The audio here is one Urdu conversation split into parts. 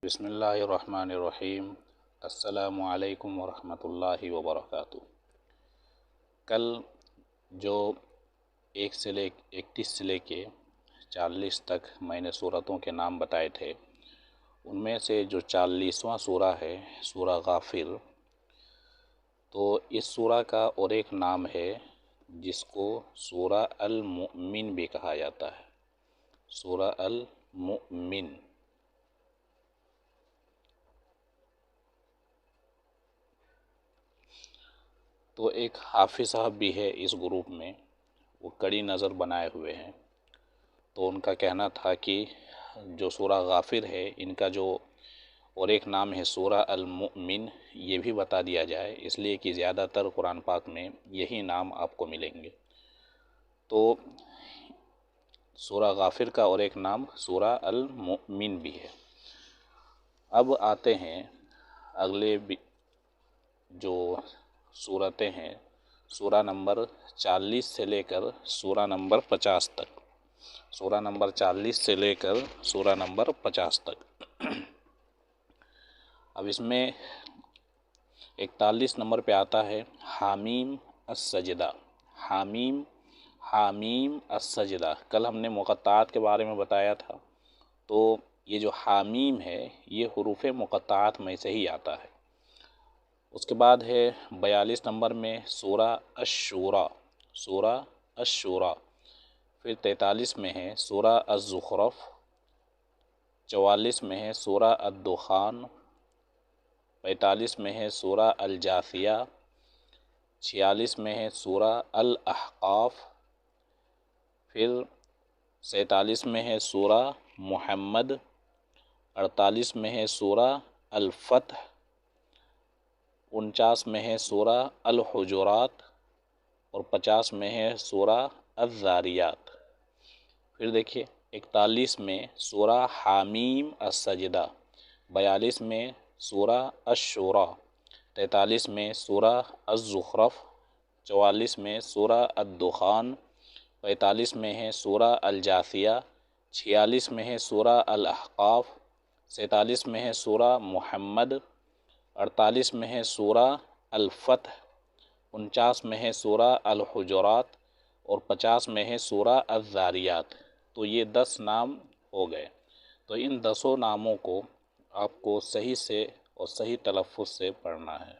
بسم اللہ الرحمن الرحیم۔ السلام علیکم ورحمۃ اللہ وبرکاتہ۔ کل جو 31 سے لے کے 40 تک میں نے سورتوں کے نام بتائے تھے، ان میں سے جو 40واں سورہ ہے سورہ غافر، تو اس سورہ کا اور ایک نام ہے جس کو سورہ المؤمن بھی کہا جاتا ہے، سورہ المؤمن۔ تو ایک حافظ صاحب بھی ہے اس گروپ میں، وہ کڑی نظر بنائے ہوئے ہیں، تو ان کا کہنا تھا کہ جو سورہ غافر ہے ان کا جو اور ایک نام ہے سورہ المؤمن، یہ بھی بتا دیا جائے، اس لیے کہ زیادہ تر قرآن پاک میں یہی نام آپ کو ملیں گے۔ تو سورہ غافر کا اور ایک نام سورہ المؤمن بھی ہے۔ اب آتے ہیں اگلے جو سورتیں ہیں، سورہ نمبر 40 سے لے کر سورہ نمبر 50 تک، سورہ نمبر 40 سے لے کر سورہ نمبر 50 تک۔ اب اس میں 41 نمبر پہ آتا ہے حامیم السجدہ۔ حامیم السجدہ، کل ہم نے مقطعات کے بارے میں بتایا تھا، تو یہ جو حامیم ہے یہ حروف مقطعات میں سے ہی آتا ہے۔ اس کے بعد ہے 42 نمبر میں سورہ الشورى، سورہ الشورى۔ پھر 43 میں ہے سورہ الزخرف، 44 میں ہے سورہ الدخان، 45 میں ہے سورہ الجاثیہ، 46 میں ہے سورہ الاحقاف، پھر 47 میں ہے سورہ محمد، 48 میں ہے سورہ الفتح، 49 میں ہے سورہ الحجرات، اور 50 میں ہے سورہ الذاریات۔ پھر دیکھیے 41 میں سورہ حامیم السجدہ، 42 میں سورہ الشورى، 43 میں سورہ الزخرف، 44 میں سورہ الدخان، 45 میں ہے سورہ الجاثیہ، 46 میں ہے سورہ الاحقاف، 47 میں ہے سورہ محمد، 48 میں ہے سورہ الفتح، 49 میں ہے سورہ الحجرات، اور 50 میں ہے سورہ الذاریات۔ تو یہ 10 نام ہو گئے۔ تو ان 10 ناموں کو آپ کو صحیح سے اور صحیح تلفظ سے پڑھنا ہے۔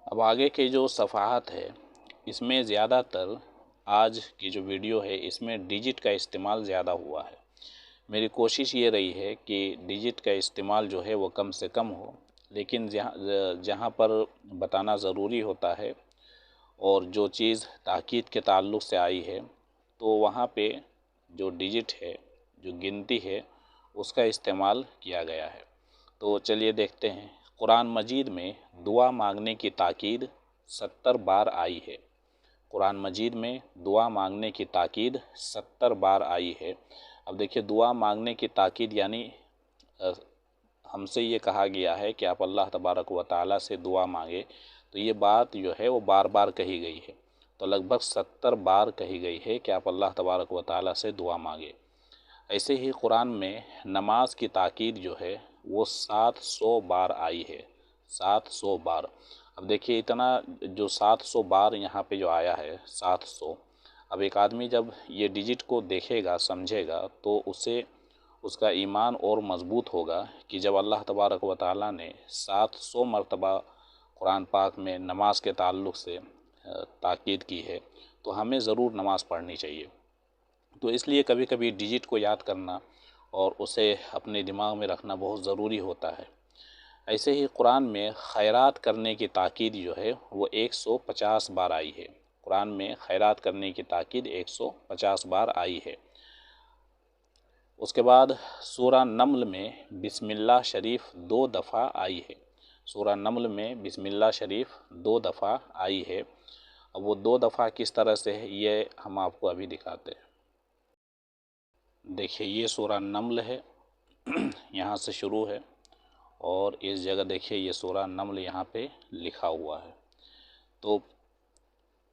اب آگے کے جو صفحات ہے اس میں زیادہ تر آج کی جو ویڈیو ہے اس میں ڈیجٹ کا استعمال زیادہ ہوا ہے۔ میری کوشش یہ رہی ہے کہ ڈیجٹ کا استعمال جو ہے وہ کم سے کم ہو، لیکن جہاں پر بتانا ضروری ہوتا ہے اور جو چیز تاکید کے تعلق سے آئی ہے تو وہاں پہ جو ڈیجٹ ہے، جو گنتی ہے، اس کا استعمال کیا گیا ہے۔ تو چلیے دیکھتے ہیں۔ قرآن مجید میں دعا مانگنے کی تاکید 70 بار آئی ہے۔ قرآن مجید میں دعا مانگنے کی تاکید 70 بار آئی ہے۔ اب دیکھیے دعا مانگنے کی تاکید یعنی ہم سے یہ کہا گیا ہے کہ آپ اللہ تبارک و تعالیٰ سے دعا مانگے، تو یہ بات جو ہے وہ بار بار کہی گئی ہے۔ تو لگ بھگ 70 بار کہی گئی ہے کہ آپ اللہ تبارک و تعالیٰ سے دعا مانگے۔ ایسے ہی قرآن میں نماز کی تاکید جو ہے وہ 700 بار آئی ہے، 700 بار۔ اب دیکھیے اتنا جو 700 بار یہاں پہ جو آیا ہے 700، اب ایک آدمی جب یہ ڈیجٹ کو دیکھے گا، سمجھے گا، تو اسے اس کا ایمان اور مضبوط ہوگا کہ جب اللہ تبارک و تعالیٰ نے 700 مرتبہ قرآن پاک میں نماز کے تعلق سے تاکید کی ہے تو ہمیں ضرور نماز پڑھنی چاہیے۔ تو اس لیے کبھی کبھی ڈیجٹ کو یاد کرنا اور اسے اپنے دماغ میں رکھنا بہت ضروری ہوتا ہے۔ ایسے ہی قرآن میں خیرات کرنے کی تاکید جو ہے وہ 150 بار آئی ہے۔ قرآن میں خیرات کرنے کی تاکید 150 بار آئی ہے۔ اس کے بعد سورہ نمل میں بسم اللہ شریف 2 دفعہ آئی ہے۔ سورہ نمل میں بسم اللہ شریف 2 دفعہ آئی ہے۔ اب وہ 2 دفعہ کس طرح سے ہے یہ ہم آپ کو ابھی دکھاتے ہیں۔ دیکھیے یہ سورہ نمل ہے، یہاں سے شروع ہے، اور اس جگہ دیکھیے یہ سورہ نمل یہاں پہ لکھا ہوا ہے۔ تو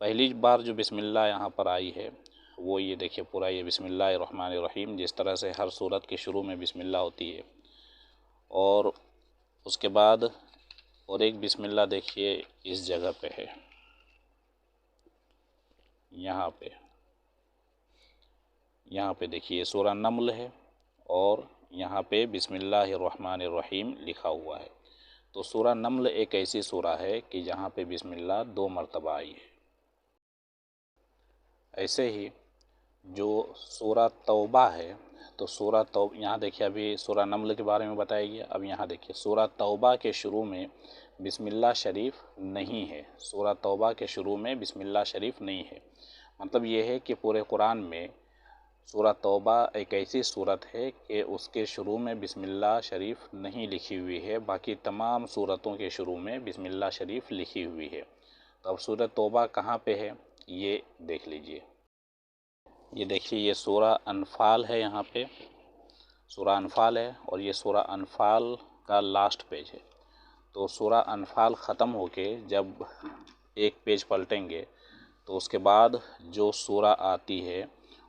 پہلی بار جو بسم اللہ یہاں پر آئی ہے وہ یہ دیکھیے پورا یہ بسم اللہ الرحمن الرحیم، جس طرح سے ہر سورت کے شروع میں بسم اللہ ہوتی ہے، اور اس کے بعد اور ایک بسم اللہ دیکھیے اس جگہ پہ ہے، یہاں پہ دیکھیے سورہ نمل ہے اور یہاں پہ بسم اللہ الرحمن الرحیم لکھا ہوا ہے۔ تو سورہ نمل ایک ایسی سورہ ہے کہ جہاں پہ بسم اللہ 2 مرتبہ آئی ہے۔ ایسے ہی جو سورہ توبہ ہے، تو سورہ توبہ یہاں دیکھیے، ابھی سورہ نمل کے بارے میں بتایا گیا، اب یہاں دیکھیے سورہ توبہ کے شروع میں بسم اللہ شریف نہیں ہے۔ سورہ توبہ کے شروع میں بسم اللہ شریف نہیں ہے، مطلب یہ ہے کہ پورے قرآن میں سورہ توبہ ایک ایسی سورت ہے کہ اس کے شروع میں بسم اللہ شریف نہیں لکھی ہوئی ہے، باقی تمام سورتوں کے شروع میں بسم اللہ شریف لکھی ہوئی ہے۔ تو اب سورہ توبہ کہاں پہ ہے یہ دیکھ لیجئے، یہ دیکھیے یہ سورہ انفال ہے، یہاں پہ سورہ انفال ہے اور یہ سورہ انفال کا لاسٹ پیج ہے۔ تو سورہ انفال ختم ہو کے جب ایک پیج پلٹیں گے تو اس کے بعد جو سورہ آتی ہے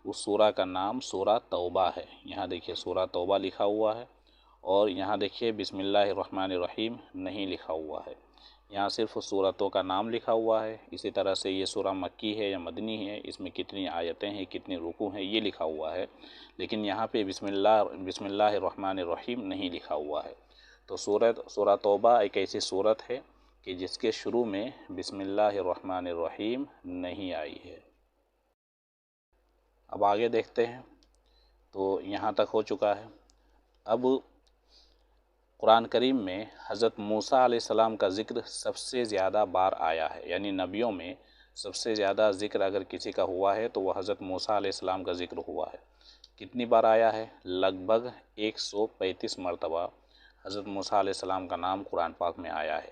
اس سورہ کا نام سورہ توبہ ہے۔ یہاں دیکھیے سورہ توبہ لکھا ہوا ہے اور یہاں دیکھیے بسم اللہ الرحمن الرحیم نہیں لکھا ہوا ہے، یہاں صرف سورتوں کا نام لکھا ہوا ہے۔ اسی طرح سے یہ سورہ مکی ہے یا مدنی ہے، اس میں کتنی آیتیں ہیں، کتنے رکوع ہیں، یہ لکھا ہوا ہے، لیکن یہاں پہ بسم اللہ الرحمن الرحیم نہیں لکھا ہوا ہے۔ تو سورہ توبہ ایک ایسی سورت ہے کہ جس کے شروع میں بسم اللہ الرحمن الرحیم نہیں آئی ہے۔ اب آگے دیکھتے ہیں، تو یہاں تک ہو چکا ہے۔ اب قرآن کریم میں حضرت موسیٰ علیہ السلام کا ذکر سب سے زیادہ بار آیا ہے، یعنی نبیوں میں سب سے زیادہ ذکر اگر کسی کا ہوا ہے تو وہ حضرت موسیٰ علیہ السلام کا ذکر ہوا ہے۔ کتنی بار آیا ہے؟ لگ بھگ 135 مرتبہ حضرت موسیٰ علیہ السلام کا نام قرآن پاک میں آیا ہے۔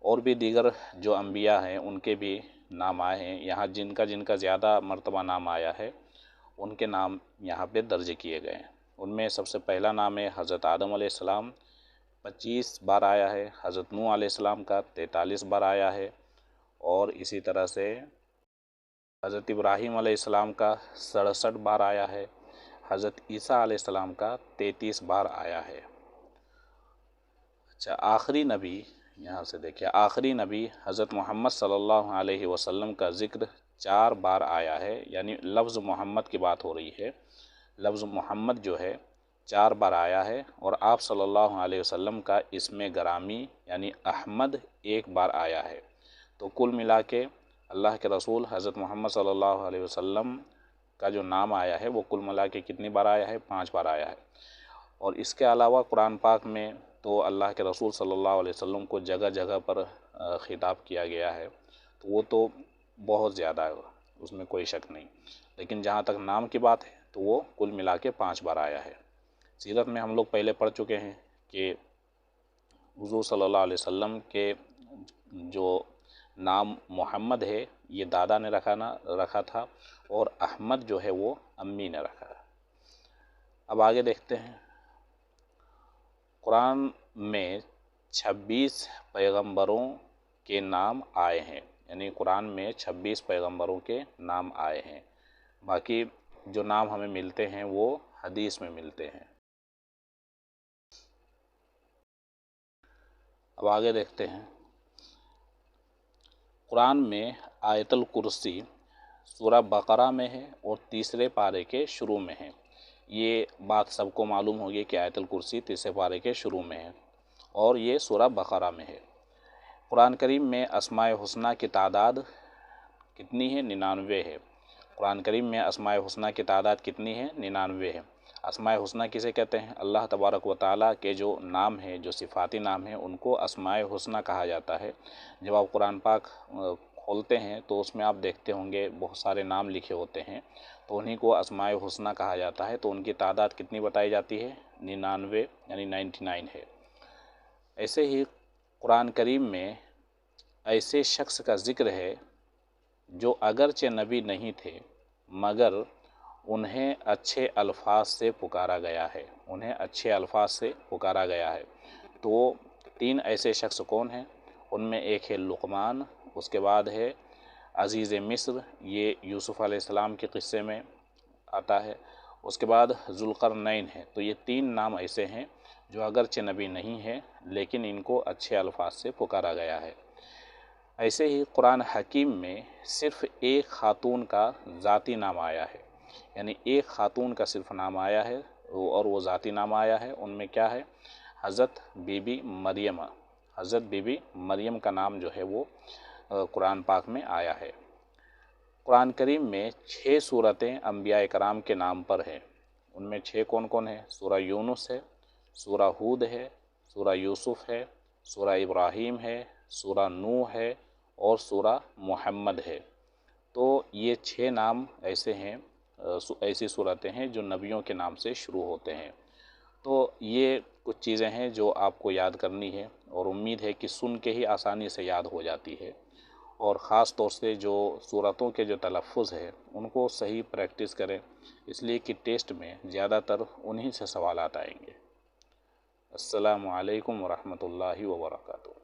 اور بھی دیگر جو انبیاء ہیں ان کے بھی نام آئے ہیں، یہاں جن کا زیادہ مرتبہ نام آیا ہے ان کے نام یہاں پہ درج کیے گئے ہیں۔ ان میں سب سے پہلا نام ہے حضرت آدم علیہ السلام، 25 بار آیا ہے۔ حضرت نوح علیہ السلام کا 43 بار آیا ہے، اور اسی طرح سے حضرت ابراہیم علیہ السلام کا 67 بار آیا ہے۔ حضرت عیسیٰ علیہ السلام کا 33 بار آیا ہے۔ اچھا، آخری نبی، یہاں سے دیکھیں، آخری نبی حضرت محمد صلی اللہ علیہ وسلم کا ذکر 4 بار آیا ہے، یعنی لفظ محمد کی بات ہو رہی ہے، لفظ محمد جو ہے 4 بار آیا ہے، اور آپ صلی اللہ علیہ وسلم کا اسم گرامی یعنی احمد 1 بار آیا ہے۔ تو کل ملا کے اللہ کے رسول حضرت محمد صلی اللہ علیہ وسلم کا جو نام آیا ہے وہ کل ملا کے کتنی بار آیا ہے؟ 5 بار آیا ہے۔ اور اس کے علاوہ قرآن پاک میں تو اللہ کے رسول صلی اللہ علیہ وسلم کو جگہ جگہ پر خطاب کیا گیا ہے، تو وہ تو بہت زیادہ ہے، اس میں کوئی شک نہیں، لیکن جہاں تک نام کی بات ہے تو وہ کل ملا کے 5 بار آیا ہے۔ سیرت میں ہم لوگ پہلے پڑھ چکے ہیں کہ حضور صلی اللہ علیہ وسلم کے جو نام محمد ہے یہ دادا نے رکھا تھا، اور احمد جو ہے وہ امی نے رکھا ہے۔ اب آگے دیکھتے ہیں، قرآن میں 26 پیغمبروں کے نام آئے ہیں، یعنی قرآن میں 26 پیغمبروں کے نام آئے ہیں، باقی جو نام ہمیں ملتے ہیں وہ حدیث میں ملتے ہیں۔ اب آگے دیکھتے ہیں، قرآن میں آیت الکرسی سورہ بقرہ میں ہے اور 3 پارے کے شروع میں ہے۔ یہ بات سب کو معلوم ہوگی کہ آیت الکرسی 3 پارے کے شروع میں ہے اور یہ سورہ بقرہ میں ہے۔ قرآن کریم میں اسماء حسنہ کی تعداد کتنی ہے؟ 99 ہے۔ قرآن کریم میں اسماء حسنہ کی تعداد کتنی ہے؟ 99 ہے۔ اسماء حسنہ کسے کہتے ہیں؟ اللہ تبارک و تعالیٰ کے جو نام ہیں، جو صفاتی نام ہیں، ان کو اسماء حسنہ کہا جاتا ہے۔ جب آپ قرآن پاک کھولتے ہیں تو اس میں آپ دیکھتے ہوں گے بہت سارے نام لکھے ہوتے ہیں، تو انہی کو اسماء حسنہ کہا جاتا ہے۔ تو ان کی تعداد کتنی بتائی جاتی ہے؟ 99 یعنی 99 ہے۔ ایسے ہی قرآن کریم میں ایسے شخص کا ذکر ہے جو اگرچہ نبی نہیں تھے مگر انہیں اچھے الفاظ سے پکارا گیا ہے، انہیں اچھے الفاظ سے پکارا گیا ہے۔ تو 3 ایسے شخص کون ہیں؟ ان میں ایک ہے لقمان، اس کے بعد ہے عزیز مصر، یہ یوسف علیہ السلام کے قصے میں آتا ہے، اس کے بعد ذوالقرنین ہے۔ تو یہ 3 نام ایسے ہیں جو اگرچہ نبی نہیں ہیں لیکن ان کو اچھے الفاظ سے پکارا گیا ہے۔ ایسے ہی قرآن حکیم میں صرف ایک خاتون کا ذاتی نام آیا ہے، یعنی ایک خاتون کا صرف نام آیا ہے اور وہ ذاتی نام آیا ہے۔ ان میں کیا ہے؟ حضرت بی بی مریم، حضرت بی بی مریم کا نام جو ہے وہ قرآن پاک میں آیا ہے۔ قرآن کریم میں 6 سورتیں انبیاء کرام کے نام پر ہیں۔ ان میں 6 کون کون ہیں؟ سورہ یونس ہے، سورہ ہود ہے، سورہ یوسف ہے، سورہ ابراہیم ہے، سورہ نوح ہے اور سورہ محمد ہے۔ تو یہ 6 نام ایسے ہیں، ایسی صورتیں ہیں جو نبیوں کے نام سے شروع ہوتے ہیں۔ تو یہ کچھ چیزیں ہیں جو آپ کو یاد کرنی ہے، اور امید ہے کہ سن کے ہی آسانی سے یاد ہو جاتی ہے، اور خاص طور سے جو صورتوں کے جو تلفظ ہے ان کو صحیح پریکٹس کریں، اس لیے کہ ٹیسٹ میں زیادہ تر انہی سے سوالات آئیں گے۔ السلام علیکم ورحمۃ اللہ وبرکاتہ۔